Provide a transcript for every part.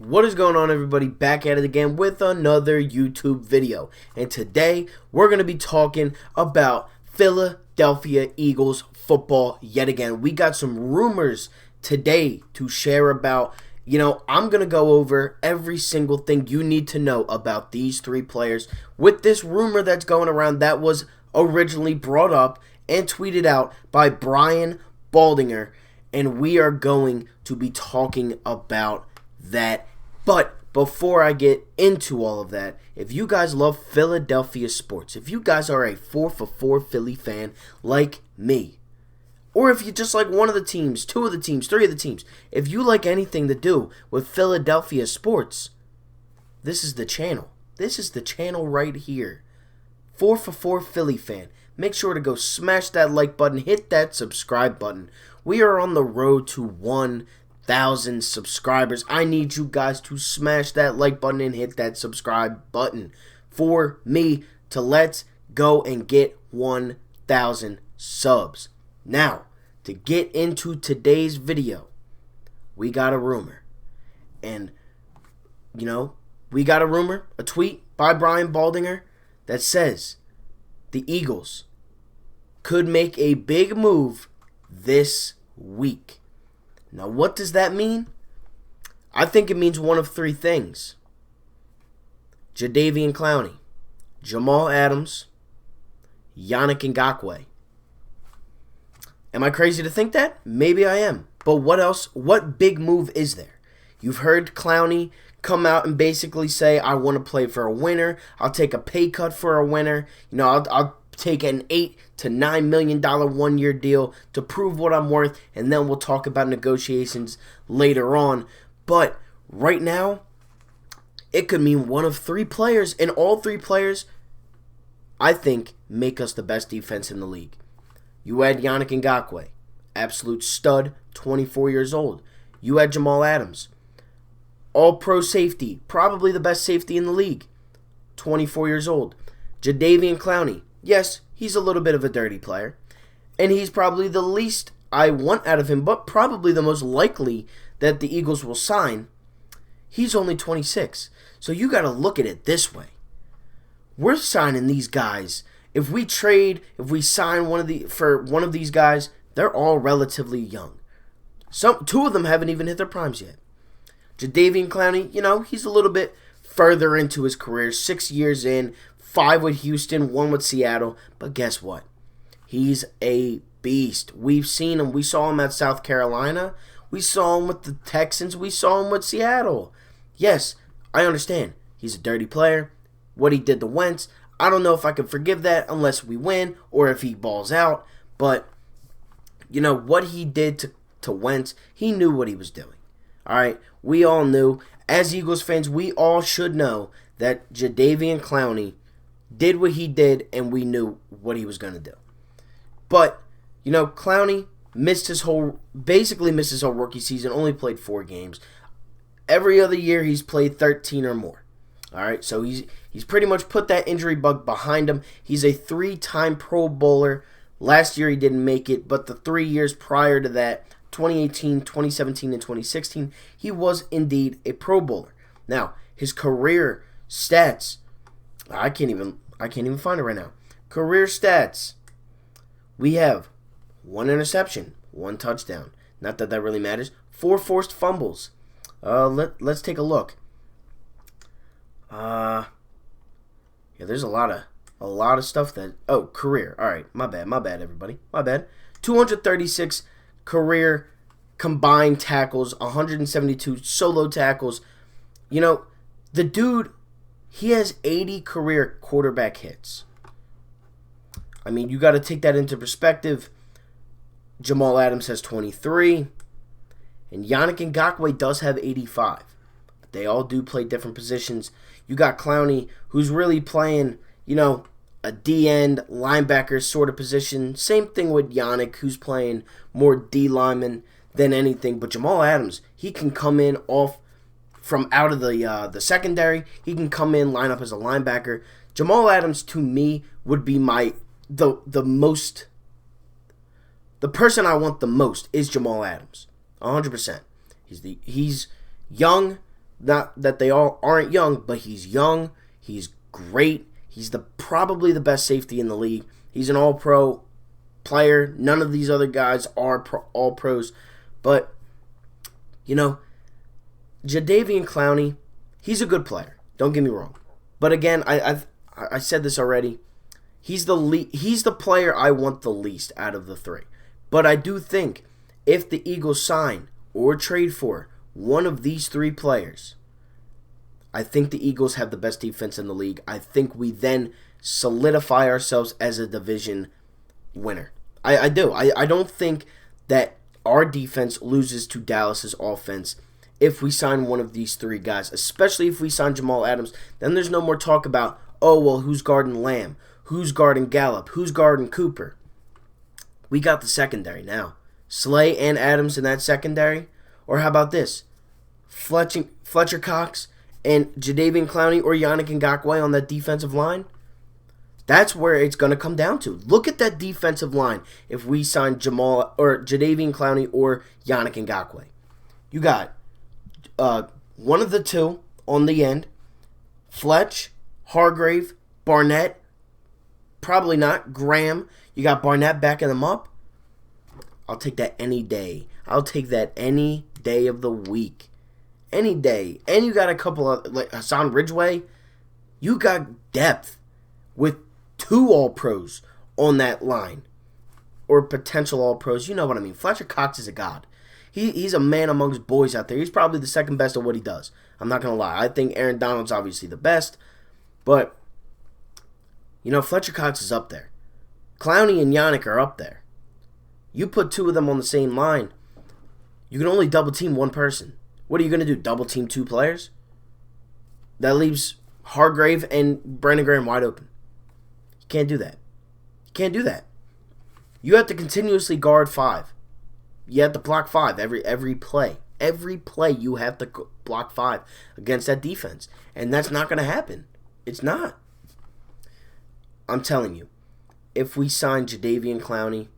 What is going on, everybody? Back at it again with another YouTube video. And today, we're going to be talking about Philadelphia Eagles football yet again. We got some rumors today to share about. I'm going to go over every single thing you need to know about these three players with this rumor that's going around that was originally brought up and tweeted out by Brian Baldinger. And we are going to be talking about that. But before I get into all of that, if you guys love Philadelphia sports, if you guys are a 4-for-4 Philly fan like me, or if you just like one of the teams, two of the teams, three of the teams, if you like anything to do with Philadelphia sports, this is the channel. This is the channel right here. 4-for-4 Philly fan. Make sure to go smash that like button, hit that subscribe button. We are on the road to 1,000 subscribers. I need you guys to smash that like button and hit that subscribe button for me to let's go and get 1,000 subs. Now, to get into today's video, we got a rumor. And, we got a rumor, a tweet by Brian Baldinger that says the Eagles could make a big move this week. Now, what does that mean? I think it means one of three things. Jadeveon Clowney, Jamal Adams, Yannick Ngakoue. Am I crazy to think that? Maybe I am. But what else? What big move is there? You've heard Clowney come out and basically say, I want to play for a winner. I'll take a pay cut for a winner. I'll take an $8 to $9 million one-year deal to prove what I'm worth, and then we'll talk about negotiations later on. But right now, it could mean one of three players, and all three players, I think, make us the best defense in the league. You add Yannick Ngakoue, absolute stud, 24 years old. You add Jamal Adams, all-pro safety, probably the best safety in the league, 24 years old. Jadeveon Clowney, yes, he's a little bit of a dirty player, and he's probably the least I want out of him, but probably the most likely that the Eagles will sign. He's only 26, so you got to look at it this way. We're signing these guys. If we sign for one of these guys, they're all relatively young. Two of them haven't even hit their primes yet. Jadeveon Clowney, he's a little bit further into his career, 6 years in, 5 with Houston, 1 with Seattle. But guess what? He's a beast. We've seen him. We saw him at South Carolina. We saw him with the Texans. We saw him with Seattle. Yes, I understand. He's a dirty player. What he did to Wentz, I don't know if I can forgive that unless we win or if he balls out. But, what he did to Wentz, he knew what he was doing. All right? We all knew. As Eagles fans, we all should know that Jadeveon Clowney did what he did, and we knew what he was going to do. But, Clowney basically missed his whole rookie season, only played 4 games. Every other year, he's played 13 or more. All right, so he's pretty much put that injury bug behind him. He's a 3-time Pro Bowler. Last year, he didn't make it, but the 3 years prior to that, 2018, 2017, and 2016, he was indeed a Pro Bowler. Now, his career stats, I can't even find it right now. Career stats, we have 1 interception, 1 touchdown. Not that that really matters. 4 forced fumbles. Let's take a look. There's a lot of stuff that. Oh, career. All right, my bad, everybody. My bad. 236 career combined tackles, 172 solo tackles. The dude, he has 80 career quarterback hits. I mean, you got to take that into perspective. Jamal Adams has 23, and Yannick Ngakoue does have 85. But they all do play different positions. You got Clowney, who's really playing, a D-end linebacker sort of position. Same thing with Yannick, who's playing more D lineman than anything. But Jamal Adams, he can come in off from out of the secondary. He can come in, line up as a linebacker. Jamal Adams, to me, would be the person I want the most is Jamal Adams. 100%. He's young, Not that they all aren't young, but he's young. He's great. He's probably the best safety in the league. He's an all-pro player. None of these other guys are all-pros. But, Jadeveon Clowney, he's a good player. Don't get me wrong. But again, I said this already. He's the player I want the least out of the three. But I do think if the Eagles sign or trade for one of these three players, I think the Eagles have the best defense in the league. I think we then solidify ourselves as a division winner. I do. I don't think that our defense loses to Dallas's offense if we sign one of these three guys, especially if we sign Jamal Adams. Then there's no more talk about, who's guarding Lamb? Who's guarding Gallup? Who's guarding Cooper? We got the secondary now. Slay and Adams in that secondary. Or how about this? Fletcher Cox and Jadeveon Clowney or Yannick Ngakoue on that defensive line. That's where it's going to come down to. Look at that defensive line if we sign Jamal or Jadeveon Clowney or Yannick Ngakoue. You got one of the two on the end. Fletch, Hargrave, Barnett. Probably not. Graham. You got Barnett backing them up. I'll take that any day. I'll take that any day of the week. Any day. And you got a couple of, like Hassan Ridgeway. You got depth with 2 All-Pros on that line. Or potential All-Pros. You know what I mean. Fletcher Cox is a god. He's a man amongst boys out there. He's probably the second best at what he does. I'm not going to lie. I think Aaron Donald's obviously the best. But, Fletcher Cox is up there. Clowney and Yannick are up there. You put 2 of them on the same line, you can only double team one person. What are you going to do? Double team 2 players? That leaves Hargrave and Brandon Graham wide open. You can't do that. You can't do that. You have to continuously guard 5. You have to block 5 every play. Every play you have to block 5 against that defense. And that's not going to happen. It's not. I'm telling you, if we sign Jadeveon Clowney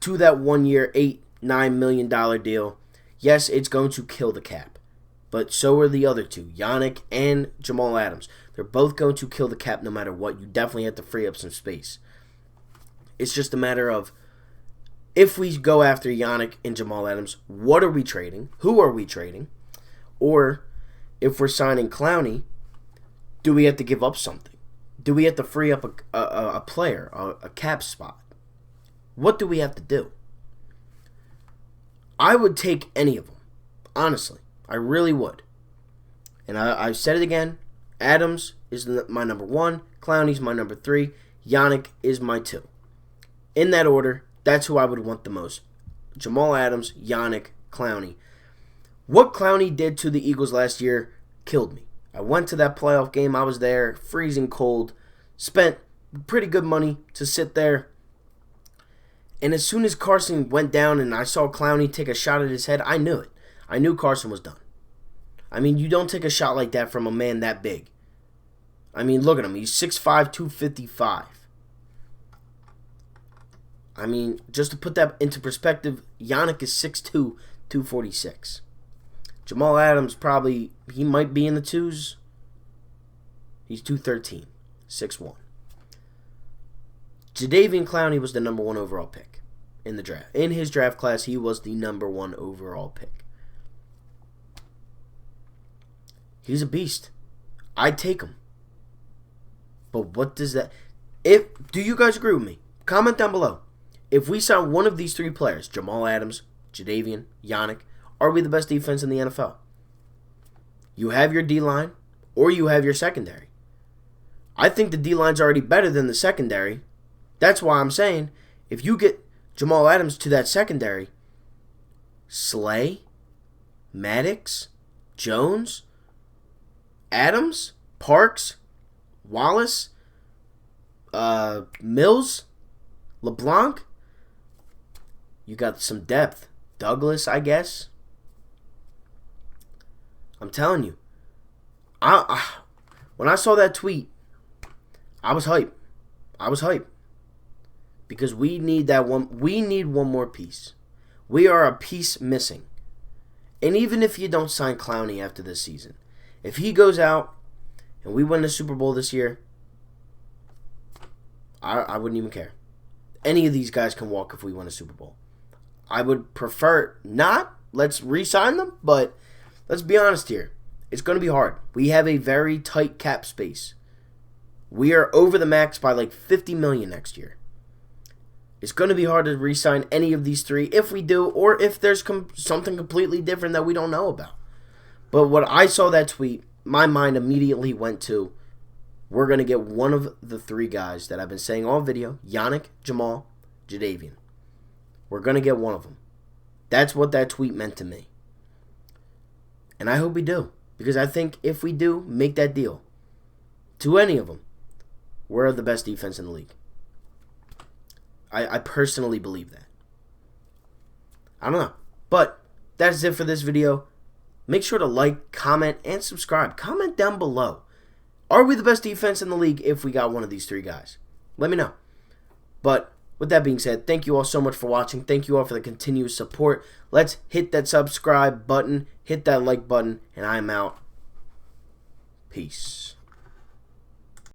to that 1-year, $8-9 million deal, yes, it's going to kill the cap. But so are the other two, Yannick and Jamal Adams. They're both going to kill the cap no matter what. You definitely have to free up some space. It's just a matter of, if we go after Yannick and Jamal Adams, what are we trading? Who are we trading? Or if we're signing Clowney, do we have to give up something? Do we have to free up a player, a cap spot? What do we have to do? I would take any of them. Honestly, I really would. And I've said it again. Adams is my number 1. Clowney's my number 3. Yannick is my 2. In that order, that's who I would want the most. Jamal Adams, Yannick, Clowney. What Clowney did to the Eagles last year killed me. I went to that playoff game. I was there, freezing cold. Spent pretty good money to sit there. And as soon as Carson went down and I saw Clowney take a shot at his head, I knew it. I knew Carson was done. I mean, you don't take a shot like that from a man that big. I mean, look at him. He's 6'5", 255. I mean, just to put that into perspective, Yannick is 6'2", 246. Jamal Adams he might be in the 2s. He's 213, 6'1". Jadeveon Clowney was the number 1 overall pick in the draft. In his draft class, he was the number 1 overall pick. He's a beast. I'd take him. But what does that... Do you guys agree with me? Comment down below. If we sign one of these 3 players, Jamal Adams, Jadeveon, Yannick, are we the best defense in the NFL? You have your D-line, or you have your secondary. I think the D-line's already better than the secondary. That's why I'm saying, if you get Jamal Adams to that secondary, Slay, Maddox, Jones, Adams, Parks, Wallace, Mills, LeBlanc, you got some depth. Douglas, I guess. I'm telling you. When I saw that tweet, I was hyped. Because we need that one. We need one more piece. We are a piece missing. And even if you don't sign Clowney after this season, if he goes out and we win the Super Bowl this year, I wouldn't even care. Any of these guys can walk if we win a Super Bowl. I would prefer not. Let's re-sign them, but let's be honest here. It's going to be hard. We have a very tight cap space. We are over the max by like $50 million next year. It's going to be hard to re-sign any of these three if we do, or if there's something completely different that we don't know about. But when I saw that tweet, my mind immediately went to, we're going to get one of the three guys that I've been saying all video, Yannick, Jamal, Jadeveon. We're going to get one of them. That's what that tweet meant to me. And I hope we do. Because I think if we do make that deal to any of them, we're the best defense in the league. I personally believe that. I don't know. But that's it for this video. Make sure to like, comment, and subscribe. Comment down below. Are we the best defense in the league if we got one of these three guys? Let me know. But with that being said, thank you all so much for watching. Thank you all for the continuous support. Let's hit that subscribe button, hit that like button, and I'm out. Peace.